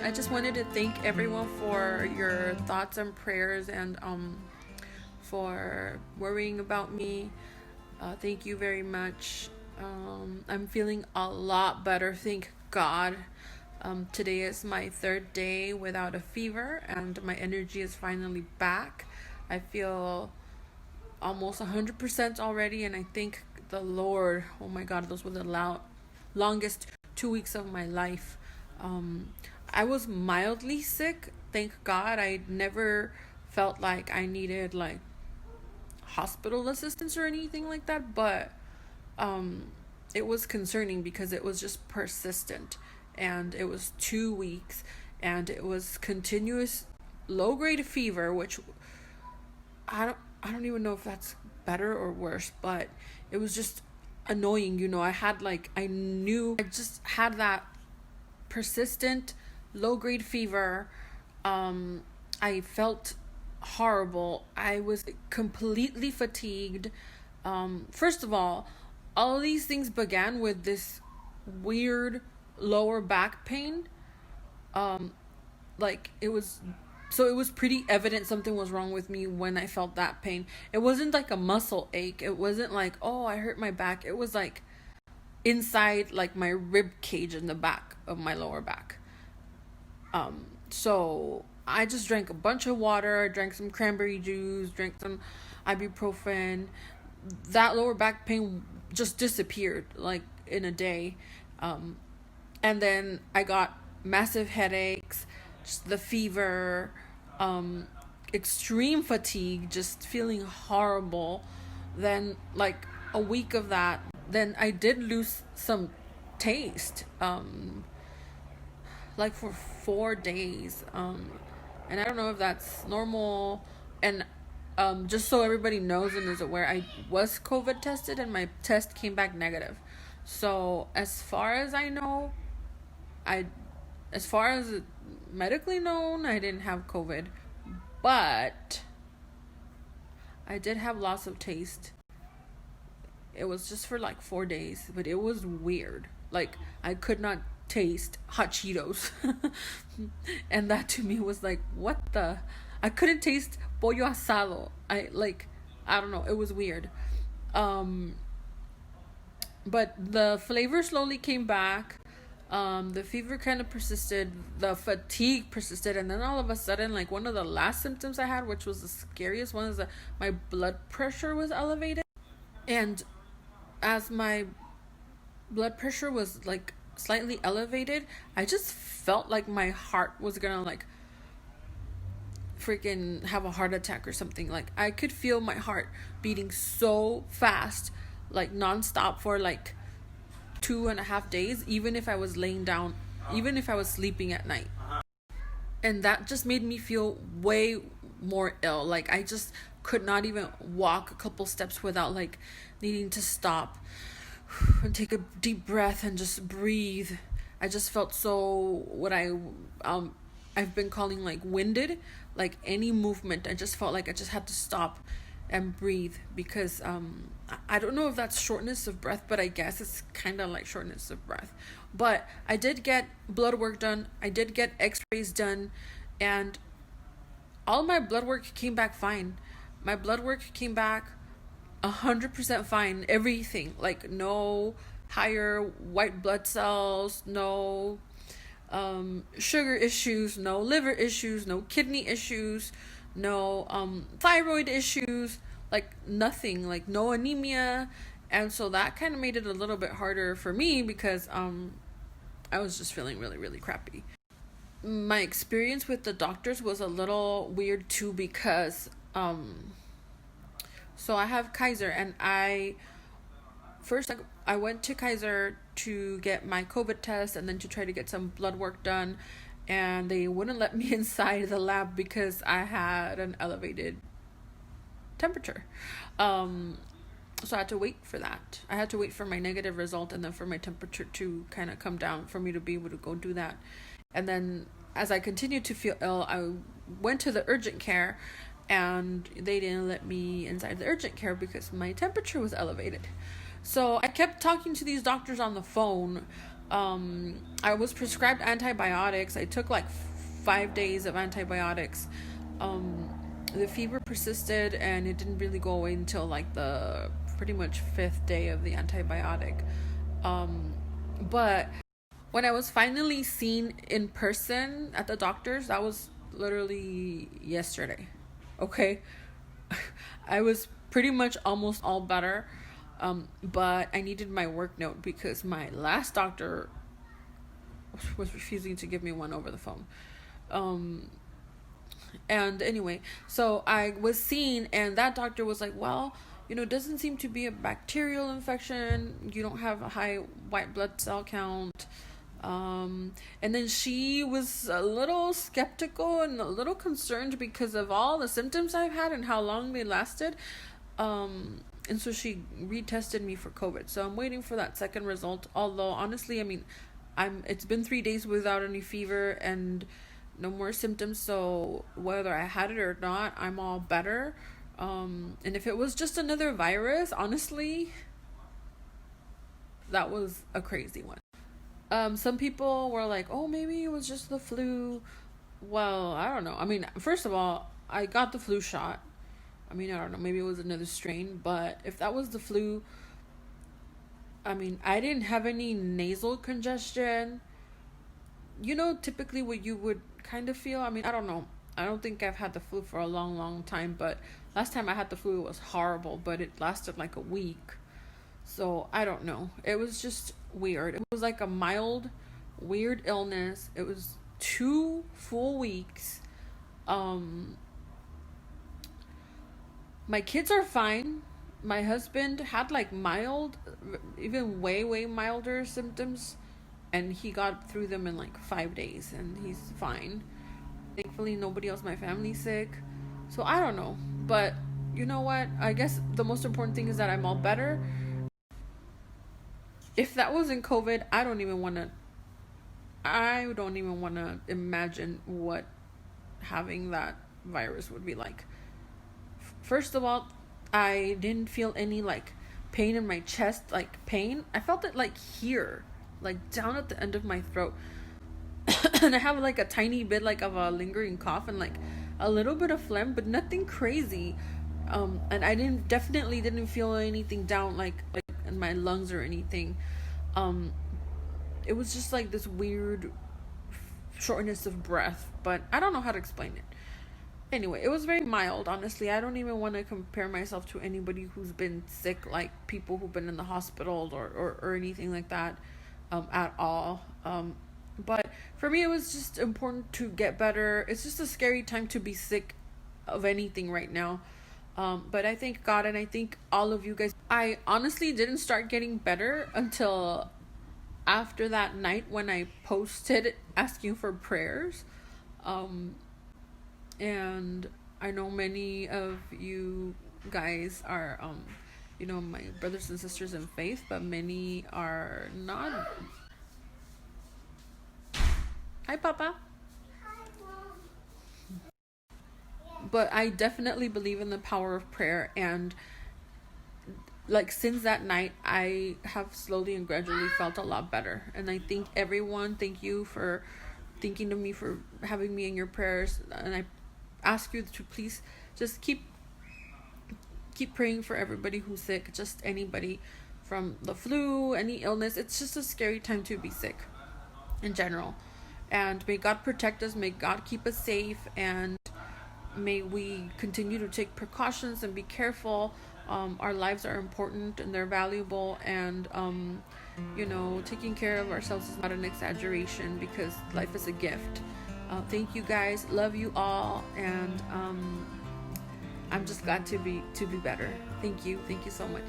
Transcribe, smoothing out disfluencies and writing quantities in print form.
I just wanted to thank everyone for your thoughts and prayers and for worrying about me. Thank you very much. I'm feeling a lot better, thank God. Today is my third day without a fever, and my energy is finally back. I feel almost 100% already, and I thank the Lord. Oh my God, those were the longest 2 weeks of my life. I was mildly sick, thank God. I never felt like I needed like hospital assistance or anything like that, but it was concerning because it was just persistent, and it was 2 weeks, and it was continuous low grade fever, which I don't even know if that's better or worse, but it was just annoying. I just had that persistent low grade fever. I felt horrible. I was completely fatigued. First of all of these things began with this weird lower back pain. It was pretty evident something was wrong with me when I felt that pain. It wasn't like a muscle ache. It wasn't like, oh, I hurt my back. It was like inside like my rib cage in the back of my lower back. So I just drank a bunch of water, drank some cranberry juice, drank some ibuprofen. That lower back pain just disappeared like in a day. And then I got massive headaches, just the fever, extreme fatigue, just feeling horrible. Then like a week of that, then I did lose some taste, like for 4 days. And I don't know if that's normal. And just so everybody knows and is aware, I was COVID tested and my test came back negative. So as far as I know, as far as medically known, I didn't have COVID, but I did have loss of taste. It was just for like 4 days, but it was weird. Like I could not taste hot Cheetos. And that to me was like, what the? I couldn't taste pollo asado. I don't know. It was weird. But the flavor slowly came back. The fever kind of persisted, the fatigue persisted, and then all of a sudden, like one of the last symptoms I had, which was the scariest one, is that my blood pressure was elevated. And as my blood pressure was like slightly elevated, I just felt like my heart was gonna like freaking have a heart attack or something. Like I could feel my heart beating so fast, like nonstop for like 2.5 days, even if I was laying down, even if I was sleeping at night. And that just made me feel way more ill. Like I just could not even walk a couple steps without like needing to stop and take a deep breath and just breathe. I just felt so I've been calling like winded. Like any movement, I just felt like I just had to stop and breathe, because I don't know if that's shortness of breath, but I guess it's kind of like shortness of breath. But I did get blood work done, I did get x-rays done, and all my blood work came back fine. My blood work came back 100% fine. Everything, like no higher white blood cells, no sugar issues, no liver issues, no kidney issues, no thyroid issues, like nothing, like no anemia. And so that kind of made it a little bit harder for me, because I was just feeling really, really crappy. My experience with the doctors was a little weird too, because so I have Kaiser, and I went to Kaiser to get my COVID test and then to try to get some blood work done, and they wouldn't let me inside the lab because I had an elevated temperature. So I had to wait for that. I had to wait for my negative result and then for my temperature to kind of come down for me to be able to go do that. And then as I continued to feel ill, I went to the urgent care, and they didn't let me inside the urgent care because my temperature was elevated. So I kept talking to these doctors on the phone, I was prescribed antibiotics. I took like 5 days of antibiotics. Um, the fever persisted and it didn't really go away until like the pretty much fifth day of the antibiotic. Um, but when I was finally seen in person at the doctor's, that was literally yesterday. Okay. I was pretty much almost all better. But I needed my work note because my last doctor was refusing to give me one over the phone. Um, and anyway, so I was seen, and that doctor was like, well, it doesn't seem to be a bacterial infection. You don't have a high white blood cell count. And then she was a little skeptical and a little concerned because of all the symptoms I've had and how long they lasted. And so she retested me for COVID. So I'm waiting for that second result. Although honestly, I mean, it's been 3 days without any fever and no more symptoms. So whether I had it or not, I'm all better. And if it was just another virus, honestly, that was a crazy one. Some people were like, oh, maybe it was just the flu. Well, I don't know. I mean, first of all, I got the flu shot. I mean, I don't know. Maybe it was another strain. But if that was the flu, I mean, I didn't have any nasal congestion. Typically what you would kind of feel. I mean, I don't know. I don't think I've had the flu for a long, long time. But last time I had the flu, it was horrible. But it lasted like a week. So I don't know. It was just weird. It was like a mild, weird illness. It was 2 full weeks. My kids are fine. My husband had like mild, even way, way milder symptoms. And he got through them in like 5 days. And he's fine. Thankfully, nobody else in my family's sick. So I don't know. But you know what? I guess the most important thing is that I'm all better. If that wasn't COVID, I don't even want to imagine what having that virus would be like. First of all, I didn't feel any like pain in my chest, like pain. I felt it like here, like down at the end of my throat. And I have like a tiny bit like of a lingering cough and like a little bit of phlegm, but nothing crazy. And I definitely didn't feel anything down like in my lungs or anything. Um, it was just like this weird shortness of breath, but I don't know how to explain it. Anyway, it was very mild, honestly. I don't even want to compare myself to anybody who's been sick, like people who've been in the hospital or anything like that, at all. But for me, it was just important to get better. It's just a scary time to be sick of anything right now. But I thank God and I thank all of you guys. I honestly didn't start getting better until after that night when I posted asking for prayers. And I know many of you guys are, my brothers and sisters in faith, but many are not. Hi, Papa. But I definitely believe in the power of prayer, and like since that night I have slowly and gradually felt a lot better. And I thank everyone. Thank you for thinking of me, for having me in your prayers, and I ask you to please just keep praying for everybody who's sick, just anybody from the flu, any illness. It's just a scary time to be sick in general. And may God protect us, may God keep us safe, and may we continue to take precautions and be careful. Our lives are important and they're valuable, and taking care of ourselves is not an exaggeration because life is a gift. Thank you guys, love you all, and I'm just glad to be better. Thank you so much.